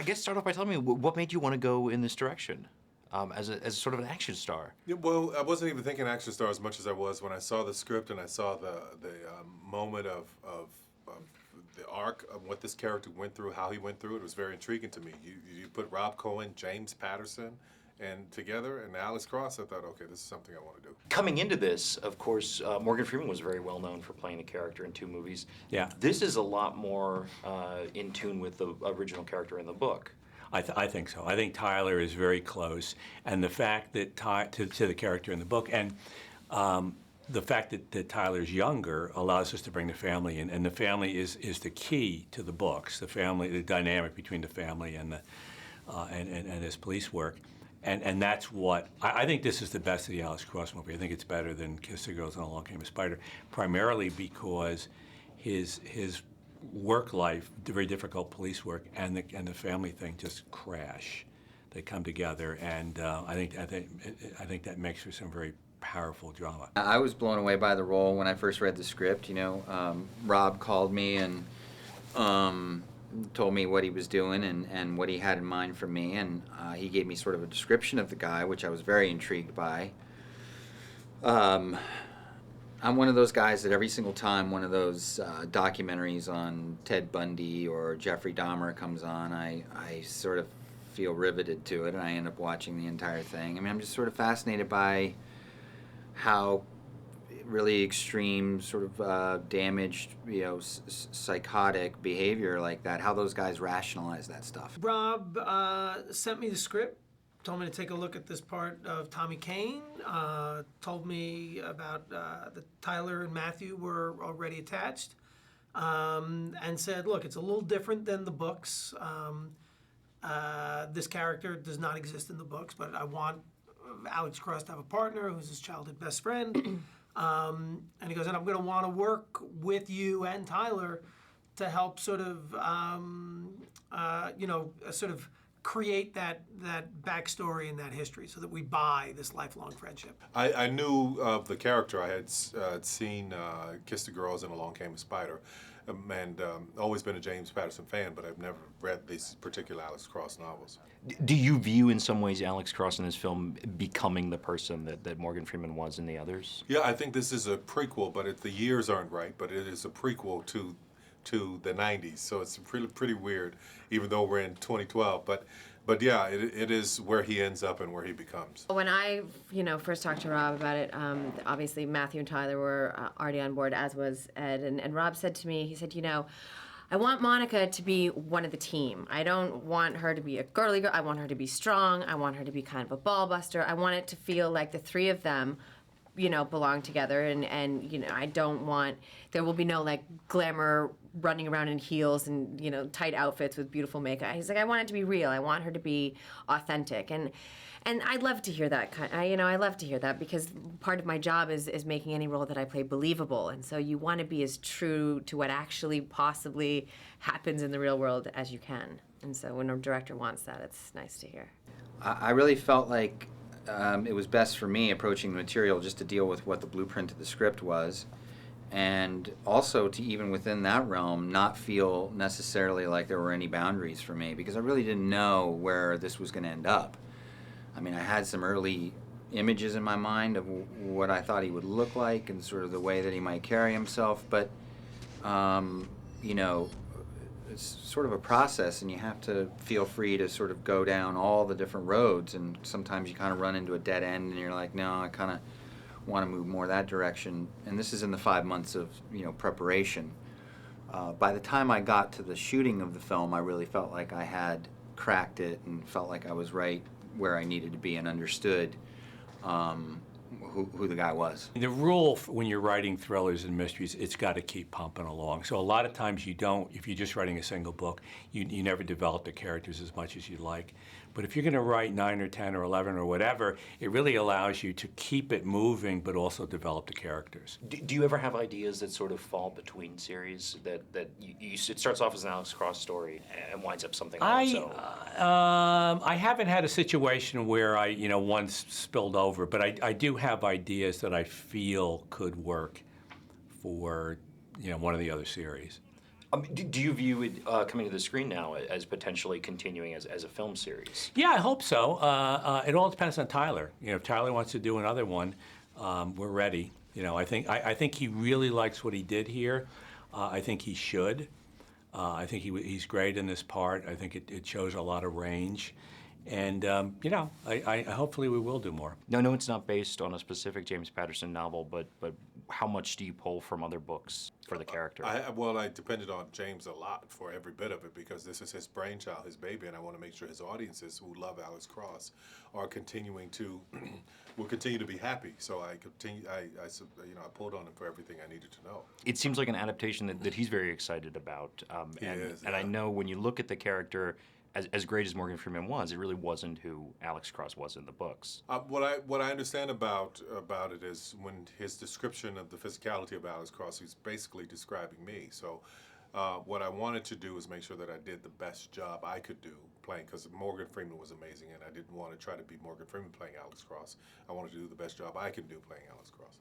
I guess start off by telling me what made you want to go in this direction as sort of an action star. Yeah, well, I wasn't even thinking action star as much as I was when I saw the script and I saw the moment of the arc of what this character went through, how he went through it. It was very intriguing to me. You put Rob Cohen, James Patterson, and together, and Alex Cross, I thought, okay, this is something I want to do. Coming into this, of course, Morgan Freeman was very well known for playing a character in 2 movies. Yeah. This is a lot more in tune with the original character in the book. I think so. I think Tyler is very close, and the fact that to the character in the book, and the fact that Tyler's younger allows us to bring the family in, and the family is the key to the books. The family, the dynamic between the family and his police work. And that's what, I think this is the best of the Alex Cross movie. I think it's better than Kiss the Girls and Along Came a Spider, primarily because his work life, the very difficult police work, and the family thing just crash. They come together, and I think that makes for some very powerful drama. I was blown away by the role when I first read the script. You know, Rob called me and told me what he was doing and what he had in mind for me, and he gave me sort of a description of the guy, which I was very intrigued by. I'm one of those guys that every single time one of those documentaries on Ted Bundy or Jeffrey Dahmer comes on, I sort of feel riveted to it, and I end up watching the entire thing. I mean, I'm just sort of fascinated by how really extreme, sort of damaged, you know, psychotic behavior like that, how those guys rationalize that stuff. Rob sent me the script, told me to take a look at this part of Tommy Kane, told me about that Tyler and Matthew were already attached, and said, look, it's a little different than the books. This character does not exist in the books, but I want Alex Cross to have a partner who's his childhood best friend. And he goes, and I'm going to want to work with you and Tyler to help sort of, you know, sort of create that backstory and that history so that we buy this lifelong friendship. I knew of the character. I had seen Kiss the Girls and Along Came a Spider, and always been a James Patterson fan, but I've never read these particular Alex Cross novels. Do you view in some ways Alex Cross in this film becoming the person that Morgan Freeman was in the others? Yeah, I think this is a prequel, but the years aren't right, but it is a prequel to the 90s, so it's pretty weird, even though we're in 2012. But yeah, it is where he ends up and where he becomes. When I, you know, first talked to Rob about it, obviously Matthew and Tyler were already on board, as was Ed, and Rob said to me, he said, you know, I want Monica to be one of the team. I don't want her to be a girly girl. I want her to be strong. I want her to be kind of a ball buster. I want it to feel like the 3 of them, you know, belong together, and you know, I don't want, there will be no like glamour running around in heels and, you know, tight outfits with beautiful makeup. He's like, I want it to be real. I want her to be authentic, and I love to hear that. You know, I love to hear that because part of my job is making any role that I play believable, and so you want to be as true to what actually possibly happens in the real world as you can. And so when a director wants that, it's nice to hear. I really felt like it was best for me approaching the material just to deal with what the blueprint of the script was, and also to, even within that realm, not feel necessarily like there were any boundaries for me, because I really didn't know where this was going to end up. I mean, I had some early images in my mind of what I thought he would look like and sort of the way that he might carry himself, but you know, it's sort of a process, and you have to feel free to sort of go down all the different roads, and sometimes you kind of run into a dead end and you're like, no, I kind of want to move more that direction. And this is in the 5 months of, you know, preparation. By the time I got to the shooting of the film, I really felt like I had cracked it and felt like I was right where I needed to be and understood who the guy was. The rule when you're writing thrillers and mysteries, it's got to keep pumping along. So a lot of times you don't, if you're just writing a single book, you never develop the characters as much as you'd like. But if you're going to write 9 or 10 or 11 or whatever, it really allows you to keep it moving but also develop the characters. Do you ever have ideas that sort of fall between series, that it starts off as an Alex Cross story and winds up something else? I haven't had a situation where I, you know, once spilled over, but I do have ideas that I feel could work for, you know, one of the other series. Do you view it coming to the screen now as potentially continuing as a film series? Yeah, I hope so. It all depends on Tyler. You know, if Tyler wants to do another one, we're ready. You know, I think he really likes what he did here. I think he should. I think he's great in this part. I think it shows a lot of range. And, you know, I hopefully we will do more. No, it's not based on a specific James Patterson novel, but how much do you pull from other books for the character? I depended on James a lot for every bit of it because this is his brainchild, his baby, and I want to make sure his audiences who love Alex Cross are continuing to will continue to be happy. So I pulled on him for everything I needed to know. It seems like an adaptation that he's very excited about. He is, and I yeah. know when you look at the character, as great as Morgan Freeman was, it really wasn't who Alex Cross was in the books. What I understand about it is when his description of the physicality of Alex Cross, he's basically describing me. So what I wanted to do is make sure that I did the best job I could do playing, because Morgan Freeman was amazing, and I didn't want to try to be Morgan Freeman playing Alex Cross. I wanted to do the best job I can do playing Alex Cross.